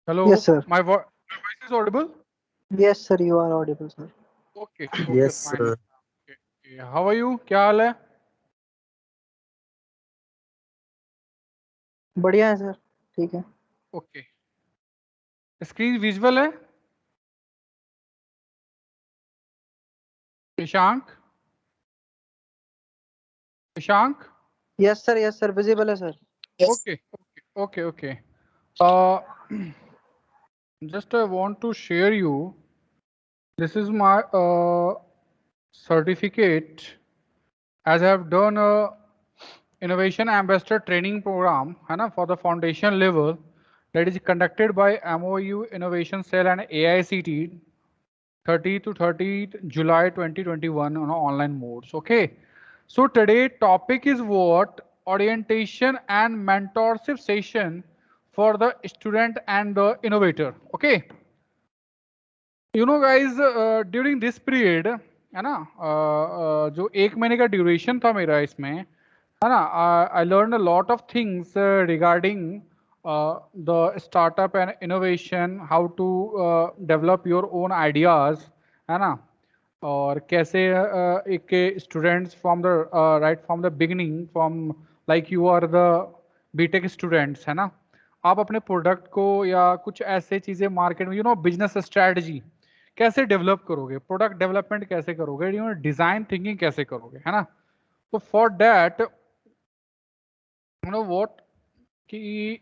Hello, Yes, sir. my voice is audible? Yes, sir. You are audible, sir. Okay, okay, Yes, fine. Okay, okay. How are you? क्या हाल है? बढ़िया है sir. ठीक है. Okay. Screen visual है? Ishank? Ishank? Yes, sir. Yes, sir. Visible है, sir. Okay, okay, okay, okay. Uh, just I want to share you. This is my certificate, as I have done a innovation ambassador training program, है ना, for the foundation level, that is conducted by MOU Innovation Cell and AICT 30 to 30th July 2021 on online modes. Okay. So today topic is what? Orientation and mentorship session for the student and the innovator. Okay. You know guys, during this period है ना, जो एक महीने का duration था मेरा इसमें, है ना, I learned a lot of things regarding the startup and innovation, how to develop your own ideas, है ना, और कैसे एक students from the right from the beginning, from like you are the BTech students, है ना, आप अपने product को या कुछ ऐसे चीज़ें मार्केट में, यू नो, बिजनेस स्ट्रैटेजी कैसे डेवलप करोगे, प्रोडक्ट डेवलपमेंट कैसे करोगे, यू नो, डिज़ाइन थिंकिंग कैसे करोगे, है ना. तो for that you know what, कि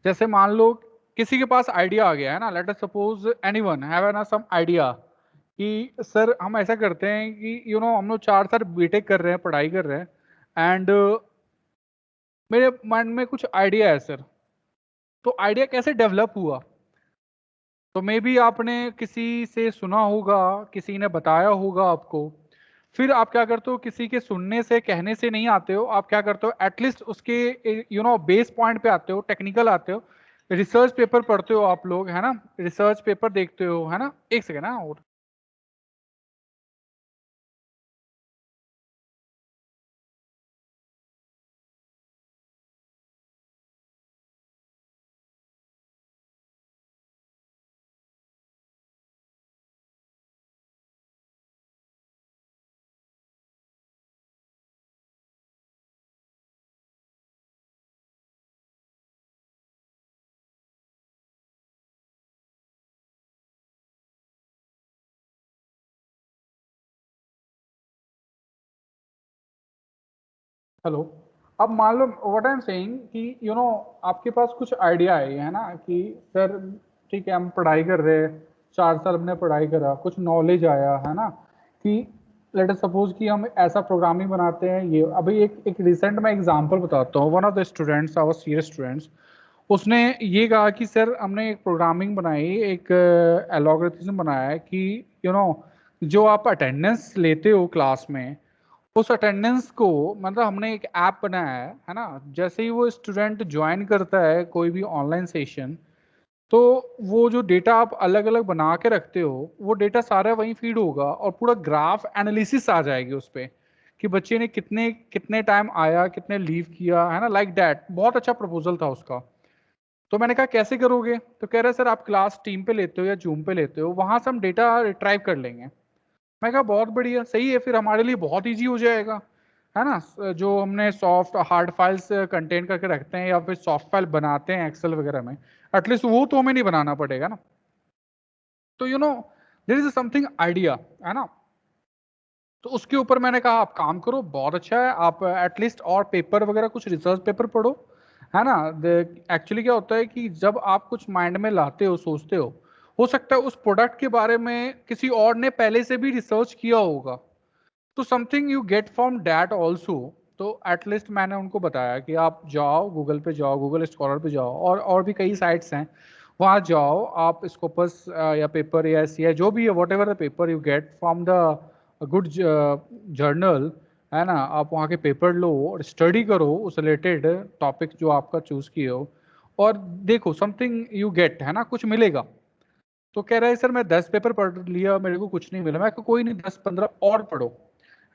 जैसे मान लो किसी के पास आइडिया आ गया है ना, let us suppose anyone have ना सम आइडिया कि सर हम ऐसा करते हैं कि यू नो हम लोग 4 साल बीटेक कर रहे हैं, पढ़ाई कर रहे हैं, एंड मेरे माइंड में कुछ आइडिया है सर. तो आइडिया कैसे डेवलप हुआ? तो मे बी आपने किसी से सुना होगा, किसी ने बताया होगा आपको, फिर आप क्या करते हो, किसी के सुनने से कहने से नहीं आते हो, आप क्या करते हो, एटलीस्ट उसके यू नो बेस पॉइंट पे आते हो, टेक्निकल आते हो, रिसर्च पेपर पढ़ते हो आप लोग, है ना, रिसर्च पेपर देखते हो, है ना. एक सेकेंड ना. और हेलो. अब मान लो व्हाट आई एम सेइंग कि यू नो आपके पास कुछ आइडिया है ना, कि सर ठीक है हम पढ़ाई कर रहे हैं, 4 साल हमने पढ़ाई करा, कुछ नॉलेज आया, है ना, कि लेट अस सपोज कि हम ऐसा प्रोग्रामिंग बनाते हैं. ये अभी एक एक रिसेंट मैं एग्जांपल बताता हूँ. One of the students, our serious students, उसने ये कहा कि सर हमने एक प्रोग्रामिंग बनाई, एक एल्गोरिथम बनाया है कि यू नो जो आप अटेंडेंस लेते हो क्लास में, उस अटेंडेंस को मतलब हमने एक ऐप बनाया है ना, जैसे ही वो स्टूडेंट ज्वाइन करता है कोई भी ऑनलाइन सेशन, तो वो जो डेटा आप अलग अलग बना के रखते हो, वो डेटा सारा वहीं फीड होगा और पूरा ग्राफ एनालिसिस आ जाएगी उस पर, कि बच्चे ने कितने कितने टाइम आया, कितने लीव किया, है ना, लाइक दैट. बहुत अच्छा प्रपोजल था उसका. तो मैंने कहा कैसे करोगे? तो कह रहे सर आप क्लास टीम पे लेते हो या जूम पे लेते हो, वहां से हम डेटा रिट्राइव कर लेंगे. मैं कहा बहुत बढ़िया, सही है, फिर हमारे लिए बहुत इजी हो जाएगा, है ना. जो हमने सॉफ्ट हार्ड फाइल्स कंटेन करके रखते हैं या फिर सॉफ्ट फाइल बनाते हैं एक्सेल वगैरह में, एटलीस्ट वो तो हमें नहीं बनाना पड़ेगा ना. तो you know there is something idea, है ना. तो उसके ऊपर मैंने कहा आप काम करो, बहुत अच्छा है, आप एटलीस्ट और पेपर वगैरह कुछ रिसर्च पेपर पढ़ो, है ना. एक्चुअली क्या होता है कि जब आप कुछ माइंड में लाते हो सोचते हो सकता है उस प्रोडक्ट के बारे में किसी और ने पहले से भी रिसर्च किया होगा, तो something you get from that also. तो एटलीस्ट मैंने उनको बताया कि आप जाओ गूगल पे, जाओ गूगल स्कॉलर पे जाओ, और भी कई साइट्स हैं, वहाँ जाओ आप, स्कोपस या पेपर या सी जो भी है, what ever the paper you get from the good journal, है ना, आप वहाँ के पेपर लो और स्टडी करो उस रिलेटेड टॉपिक जो आपका चूज किए हो, और देखो समथिंग यू गेट, है ना, कुछ मिलेगा. तो कह रहा है सर मैं 10 पेपर पढ़ लिया, मेरे को कुछ नहीं मिला. मैं कोई नहीं, 10-15 और पढ़ो,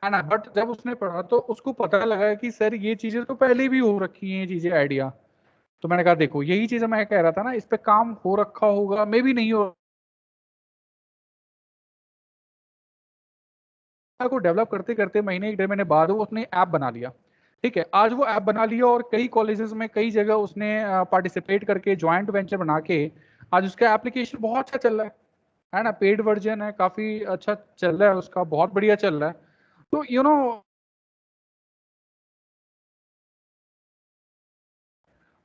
है ना. बट जब उसने पढ़ा तो उसको पता लगा कि सर ये चीजें तो पहले भी हो रखी हैं, ये चीजें आइडिया. तो मैंने कहा देखो यही चीज मैं कह रहा था ना, इस पे काम हो रखा होगा, मे भी नहीं हो, को डेवलप करते करते महीने एक 1.5 महीने बाद वो उसने ऐप बना लिया। ठीक है, आज वो ऐप बना लिया और कई कॉलेजेस में कई जगह उसने पार्टिसिपेट करके ज्वाइंट वेंचर बना के आज उसका एप्लीकेशन बहुत अच्छा चल रहा है ना, पेड वर्जन है, काफी अच्छा चल रहा है उसका, बहुत बढ़िया चल रहा है। तो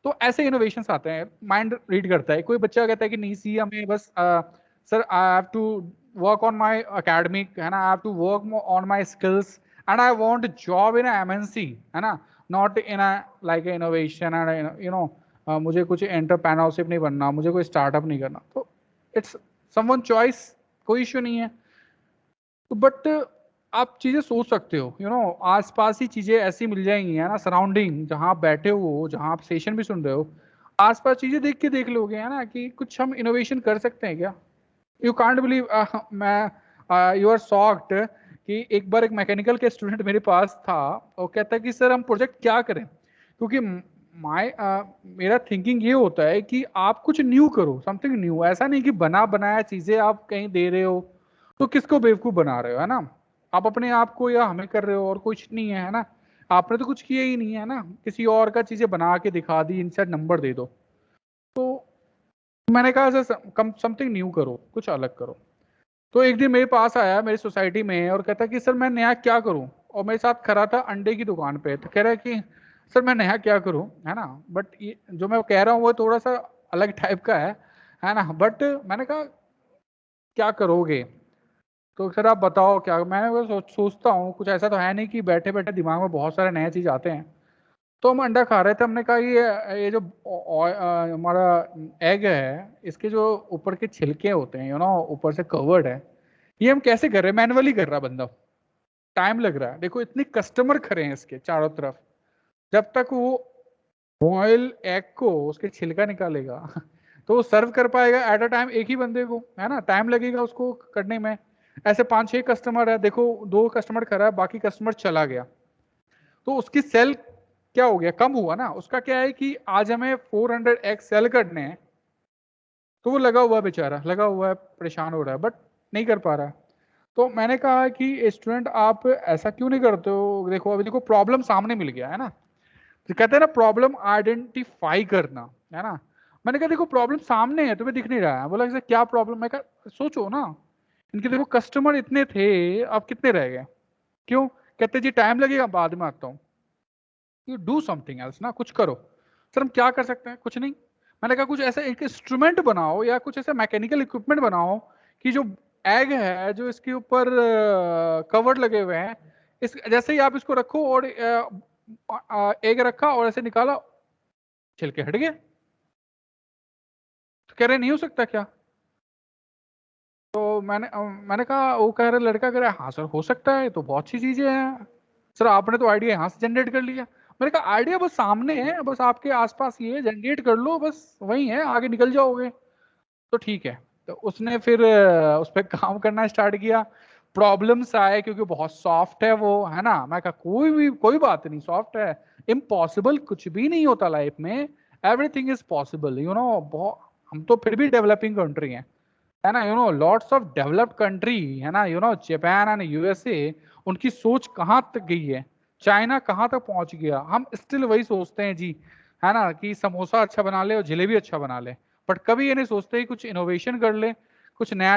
तो ऐसे इनोवेशंस आते हैं, माइंड रीड करता है। कोई बच्चा कहता है कि नहीं सी हमें बस sir I have to work on my academic, है ना, I have to work on my skills and I want job in MNC, है ना, not in a like innovation and मुझे कुछ एंटरप्रेन्योरशिप नहीं बनना, मुझे कोई स्टार्टअप नहीं करना। तो इट्स समवन चॉइस, कोई इश्यू नहीं है। तो बट आप चीजें सोच सकते हो, आसपास ही चीजें ऐसी मिल जाएंगी, है ना, सराउंडिंग जहां आप बैठे हो, जहां आप सेशन भी सुन रहे हो, आसपास चीजें देख के देख लोगे, है ना, कि कुछ हम इनोवेशन कर सकते हैं क्या। यू कांट बिलीव, मैं यू आर शॉक्ड कि एक बार एक मैकेनिकल के स्टूडेंट मेरे पास था, वो कहता है कि सर हम प्रोजेक्ट क्या करें, क्योंकि मेरा थिंकिंग ये होता है कि आप कुछ न्यू करो, समथिंग न्यू, ऐसा नहीं कि बना बनाया चीजें आप कहीं दे रहे हो तो किसको बेवकूफ बना रहे हो, है ना। आप अपने आप को या हमें कर रहे हो और कुछ नहीं है ना, आपने तो कुछ किया ही नहीं है ना, किसी और का चीजें बना के दिखा दी, इनसे नंबर दे दो। तो मैंने कहा सर कम समथिंग न्यू करो, कुछ अलग करो। तो एक दिन मेरे पास आया मेरी सोसाइटी में और कहता कि सर मैं नया क्या करूं, और मेरे साथ खड़ा था अंडे की दुकान पे, तो कह रहा है कि सर मैं नया क्या करूं, है ना, बट ये जो मैं कह रहा हूँ वो थोड़ा सा अलग टाइप का है ना, बट मैंने कहा क्या करोगे, तो सर आप बताओ क्या। मैं वो सोचता हूँ कुछ ऐसा तो है नहीं कि बैठे बैठे दिमाग में बहुत सारे नए चीज आते हैं। तो हम अंडा खा रहे थे, हमने कहा ये जो हमारा एग है, इसके जो ऊपर के छिलके होते हैं, ऊपर से कवर्ड है, ये हम कैसे कर रहे हैं, मैनुअली कर रहा बंदा, टाइम लग रहा है, देखो इतने कस्टमर खड़े हैं इसके चारों तरफ, जब तक वो बॉयल एग को उसके छिलका निकालेगा तो वो सर्व कर पाएगा एट अ टाइम एक ही बंदे को, है ना, टाइम लगेगा उसको करने में। ऐसे 5-6 कस्टमर है, देखो 2 कस्टमर खड़ा है, बाकी कस्टमर चला गया, तो उसकी सेल क्या हो गया, कम हुआ ना। उसका क्या है कि आज हमें 400 एक्स सेल करने हैं, तो वो लगा हुआ है बेचारा, लगा हुआ है, परेशान हो रहा है, बट नहीं कर पा रहा है। तो मैंने कहा कि स्टूडेंट आप ऐसा क्यों नहीं करते हो, देखो अभी देखो प्रॉब्लम सामने मिल गया है ना, तो कहते हैं ना प्रॉब्लम आइडेंटिफाई करना, है ना। मैंने कहा देखो प्रॉब्लम सामने है, तुम्हें दिख नहीं रहा है। बोला कि क्या प्रॉब्लम, मैं कहा सोचो ना, इनके देखो कस्टमर इतने थे, अब कितने रह गए, क्यों, कहते जी टाइम लगेगा, बाद में आता हूँ। यू डू समथिंग एल्स ना, कुछ करो। सर हम क्या कर सकते हैं, कुछ नहीं। मैंने कहा कुछ ऐसा एक इंस्ट्रूमेंट बनाओ या कुछ ऐसा मैकेनिकल इक्विपमेंट बनाओ कि जो एग है, जो इसके ऊपर कवर लगे हुए हैं, इस जैसे ही आप इसको रखो और एग रखा और ऐसे निकाला, छिलके हट गए। तो कह रहे नहीं हो सकता क्या। तो मैंने कहा, वो कह रहे, लड़का कह रहा है हाँ सर हो सकता है, तो बहुत सी चीजें हैं सर, आपने तो आइडिया यहाँ से जनरेट कर लिया। मैंने कहा आइडिया बस सामने है, बस आपके आसपास ये जनरेट कर लो, बस वही है, आगे निकल जाओगे। तो ठीक है, तो उसने फिर उस पर काम करना स्टार्ट किया। प्रॉब्लम्स आए क्योंकि बहुत सॉफ्ट है वो, है ना। मैं कहा कोई बात नहीं, सॉफ्ट है, इम्पॉसिबल कुछ भी नहीं होता लाइफ में, एवरीथिंग इज पॉसिबल, बहुत, हम तो फिर भी डेवलपिंग कंट्री हैं, है ना, लॉट्स ऑफ डेवलप्ड कंट्री, है ना, जापान एंड यूएसए, उनकी सोच कहाँ तक गई है, चाइना कहाँ तक पहुंच गया, हम स्टिल वही सोचते हैं जी, है ना, कि समोसा अच्छा बना ले और जलेबी अच्छा बना ले, बट कभी ये नहीं सोचते कि कुछ इनोवेशन कर ले, कुछ नया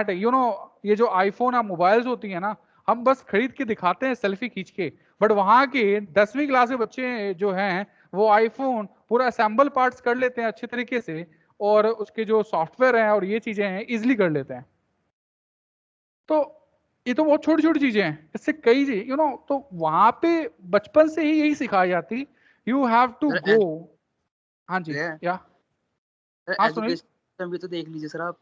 ये जो आईफोन या मोबाइल्स होती है ना, हम बस खरीद के दिखाते हैं सेल्फी खींच के, बट वहां के 10वीं क्लास के बच्चे जो हैं वो आईफोन पूरा असेंबल पार्ट्स कर लेते हैं अच्छे तरीके से, और उसके जो सॉफ्टवेयर हैं और ये चीजें हैं इजिली कर लेते हैं। तो ये तो बहुत छोटी छोटी चीजें हैं, इससे कई चीज तो वहां पे बचपन से ही यही सिखाई जाती, यू हैव टू सर गो। हाँ जी, या हाँ सुनील। एजुकेशन भी तो देख लीजिए सर आप।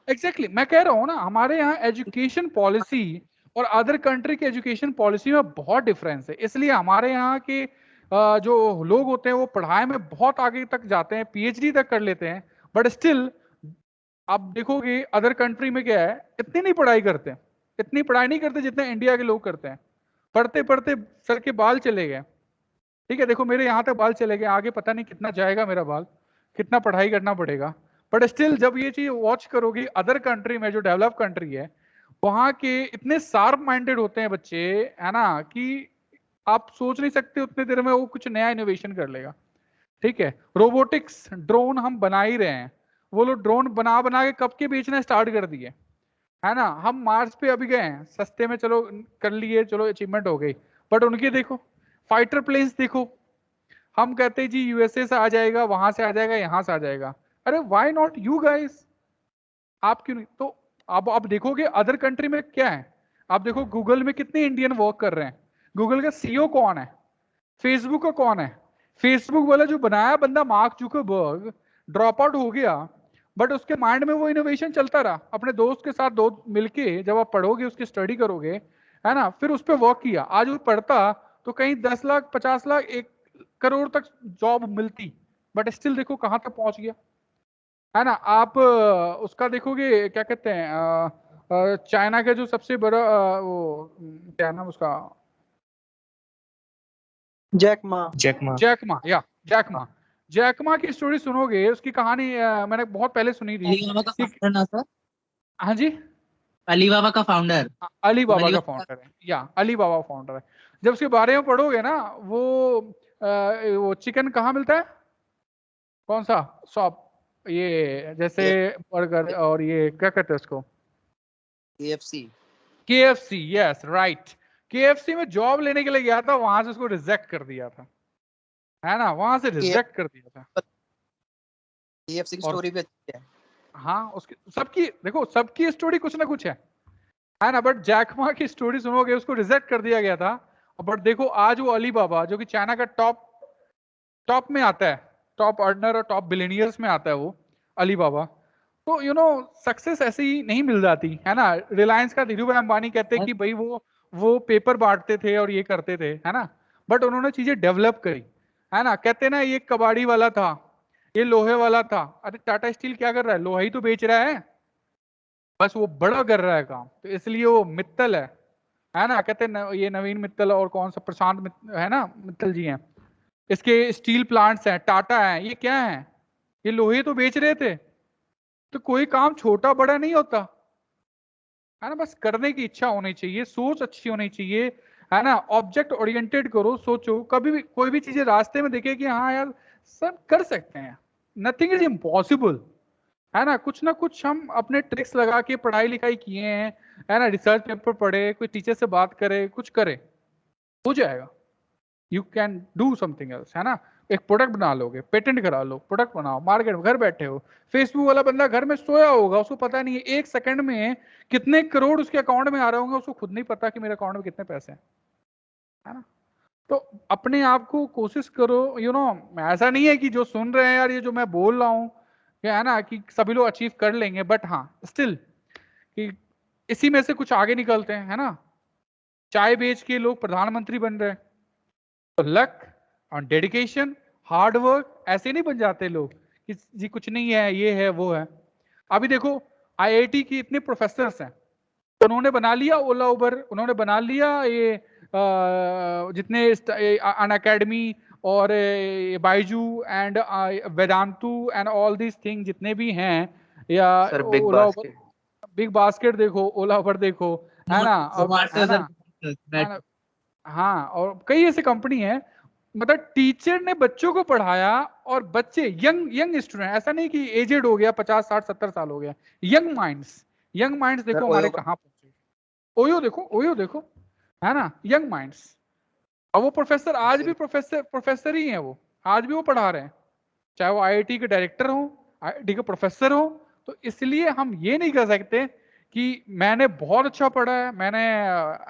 एग्जैक्टली मैं कह रहा हूँ ना, हमारे यहाँ एजुकेशन पॉलिसी और अदर कंट्री की एजुकेशन पॉलिसी में बहुत डिफरेंस है, इसलिए हमारे यहाँ के जो लोग होते हैं वो पढ़ाई में बहुत आगे तक जाते हैं, पीएचडी तक कर लेते हैं, बट स्टिल आप देखोगे अदर कंट्री में क्या है, इतनी नहीं पढ़ाई करते, इतनी पढ़ाई नहीं करते जितने इंडिया के लोग करते हैं। पढ़ते पढ़ते सर के बाल चले गए, ठीक है, देखो मेरे यहाँ तक बाल चले गए, आगे पता नहीं कितना जाएगा मेरा बाल, कितना पढ़ाई करना पड़ेगा, बट स्टिल जब ये चीज वॉच करोगे अदर कंट्री में, जो डेवलप कंट्री है, वहां के इतने शार्प माइंडेड होते हैं बच्चे, है ना, कि आप सोच नहीं सकते उतने देर में वो कुछ नया इनोवेशन कर लेगा। ठीक है, रोबोटिक्स ड्रोन हम बना ही रहे हैं, वो लोग ड्रोन बना बना के कब के बेचना स्टार्ट कर दिए, है ना। हम मार्स पे अभी गए हैं सस्ते में, चलो कर लिए, चलो अचीवमेंट हो गई, बट उनके देखो फाइटर प्लेन्स देखो, हम कहते हैं जी यूएसए से आ जाएगा, वहां से आ जाएगा, यहां से आ जाएगा। अरे व्हाई नॉट यू गाइस, आप क्यों नहीं? तो अब आप देखोगे अदर कंट्री में क्या है, आप देखो गूगल में कितने इंडियन वर्क कर रहे हैं, गूगल का सीईओ कौन है, फेसबुक का कौन है, फेसबुक वाला जो बनाया बंदा मार्क जुकरबर्ग ड्रॉप आउट हो गया, बट उसके माइंड में वो इनोवेशन चलता रहा, अपने दोस्त के साथ दो मिलके जब आप पढ़ोगे उसकी स्टडी करोगे, है ना, फिर उस पर वर्क किया, आज वो पढ़ता तो कहीं 10 लाख 50 लाख 1 करोड़ तक जॉब मिलती, बट स्टिल देखो कहां तक पहुंच गया, है ना। आप उसका देखोगे क्या कहते हैं, चाइना का जो सबसे बड़ा वो क्या नाम उसका, जैक मा। जैकमा, या जैकमा, जैकमा की स्टोरी सुनोगे, उसकी कहानी मैंने बहुत पहले सुनी थी अलीबाबा का कि, फाउंडर ना सर, हाँ जी, अलीबाबा का फाउंडर। अली बाबा का अलीबाबा फाउंडर है, या अली बाबा फाउंडर है। जब उसके बारे में पढ़ोगे ना, वो चिकन कहाँ मिलता है, कौन सा शॉप, ये जैसे बर्गर और ये क्या कहते हैं उसको, KFC। KFC, yes right, KFC में जॉब लेने के लिए गया था, वहां से उसको रिजेक्ट कर दिया था, है ना, वहां से रिजेक्ट कर दिया था। KFC की और स्टोरी भी अच्छी है। हाँ, उसकी सबकी देखो, सबकी स्टोरी कुछ ना कुछ है ना, बट जैकमा की स्टोरी सुनोगे, उसको रिजेक्ट कर दिया गया था, बट देखो आज वो अली बाबा, जो कि चाइना का टॉप टॉप में आता है, टॉप अर्नर और टॉप बिलियनियर्स में आता है वो अली बाबा। तो सक्सेस ऐसे ही नहीं मिल जाती, है ना। रिलायंस का धीरू भाई अंबानी कहते हैं कि भाई वो पेपर बांटते थे और ये करते थे, है ना, बट उन्होंने चीजें डेवलप करी, है ना। कहते ना ये कबाड़ी वाला था, ये लोहे वाला था, अरे टाटा स्टील क्या कर रहा है, लोहा ही तो बेच रहा है, बस वो बड़ा कर रहा है काम, तो इसलिए वो मित्तल है ना। कहते ये नवीन मित्तल और कौन सा प्रशांत है ना, मित्तल जी हैं, इसके स्टील प्लांट्स हैं, टाटा है, ये क्या है, ये लोहे तो बेच रहे थे। तो कोई काम छोटा बड़ा नहीं होता, है ना, बस करने की इच्छा होनी चाहिए, सोच अच्छी होनी चाहिए, है ना, ऑब्जेक्ट ओरिएंटेड करो, सोचो, कभी भी कोई भी चीजें रास्ते में देखे कि हाँ यार सब कर सकते हैं, नथिंग इज इम्पॉसिबल, है ना। कुछ ना कुछ हम अपने ट्रिक्स लगा के पढ़ाई लिखाई किए हैं, है ना, रिसर्च पेपर पढ़े, कोई टीचर से बात करे, कुछ करे, हो जाएगा। You can do something else, है ना। एक प्रोडक्ट बना लोगे, पेटेंट करा लो, प्रोडक्ट बनाओ, मार्केट में घर बैठे हो। फेसबुक वाला बंदा घर में सोया होगा, उसको पता नहीं है 1 सेकंड में कितने करोड़ उसके अकाउंट में आ रहे होंगे, उसको खुद नहीं पता कि मेरे अकाउंट में कितने पैसे हैं, है ना। तो अपने आप को कोशिश करो, ऐसा नहीं है कि जो सुन रहे हैं यार, ये जो मैं बोल रहा हूँ, है ना, कि सभी लोग अचीव कर लेंगे, बट हाँ स्टिल कि इसी में से कुछ आगे निकलते हैं, है ना। चाय बेच के लोग प्रधानमंत्री बन रहे हैं, तो लक और डेडिकेशन, हार्ड वर्क, ऐसे नहीं बन जाते लोग कि जी कुछ नहीं है, ये है वो है। अभी देखो आईआईटी की इतने प्रोफेसर्स हैं, उन्होंने बना लिया ओला उबर, उन्होंने बना लिया ये जितने अन अकेडमी और Byju and Vedantu and all these thing जितने भी हैं, या sir big Ola Uber, basket. Big Basket देखो, ओला उबर देखो, है ना, अब है ना, है ना, हाँ, और कई ऐसे कंपनी है, मतलब टीचर ने बच्चों को पढ़ाया, और बच्चे यंग यंग स्टूडेंट, ऐसा नहीं कि एजेड हो गया, 50 60 70 साल हो गया, यंग माइंड्स सर देखो हमारे ओयो कहाँ पहुंचे। ओयो देखो, है ना, यंग माइंड्स। और वो प्रोफेसर आज भी प्रोफेसर ही है, वो आज भी वो पढ़ा रहे हैं, चाहे वो आईआईटी के डायरेक्टर हो, आईआईटी के प्रोफेसर हो। तो इसलिए हम ये नहीं कर सकते कि मैंने बहुत अच्छा पढ़ा है, मैंने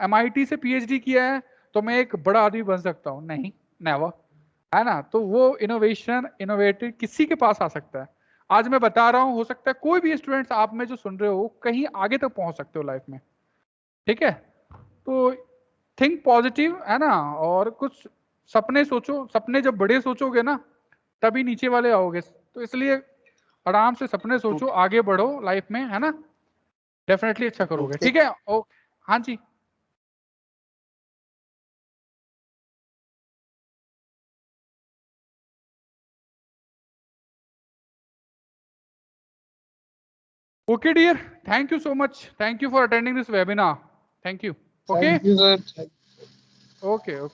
एमआईटी से पीएचडी किया है, तो मैं एक बड़ा आदमी बन सकता हूँ, नहीं, नेवर, है ना। तो वो इनोवेटिव किसी के पास आ सकता है। आज मैं बता रहा हूँ, हो सकता है कोई भी स्टूडेंट्स आप में जो सुन रहे हो कहीं आगे तक पहुंच सकते हो लाइफ में, ठीक है। तो थिंक पॉजिटिव, है ना, और कुछ सपने सोचो, सपने जब बड़े सोचोगे ना, तभी नीचे वाले आओगे, तो इसलिए आराम से सपने सोचो, आगे बढ़ो लाइफ में, है ना, डेफिनेटली अच्छा करोगे, ठीक है। ओ, हाँ जी। Okay, dear. Thank you so much. Thank you for attending this webinar. Thank you. Okay. Thank you, sir. Okay. Okay.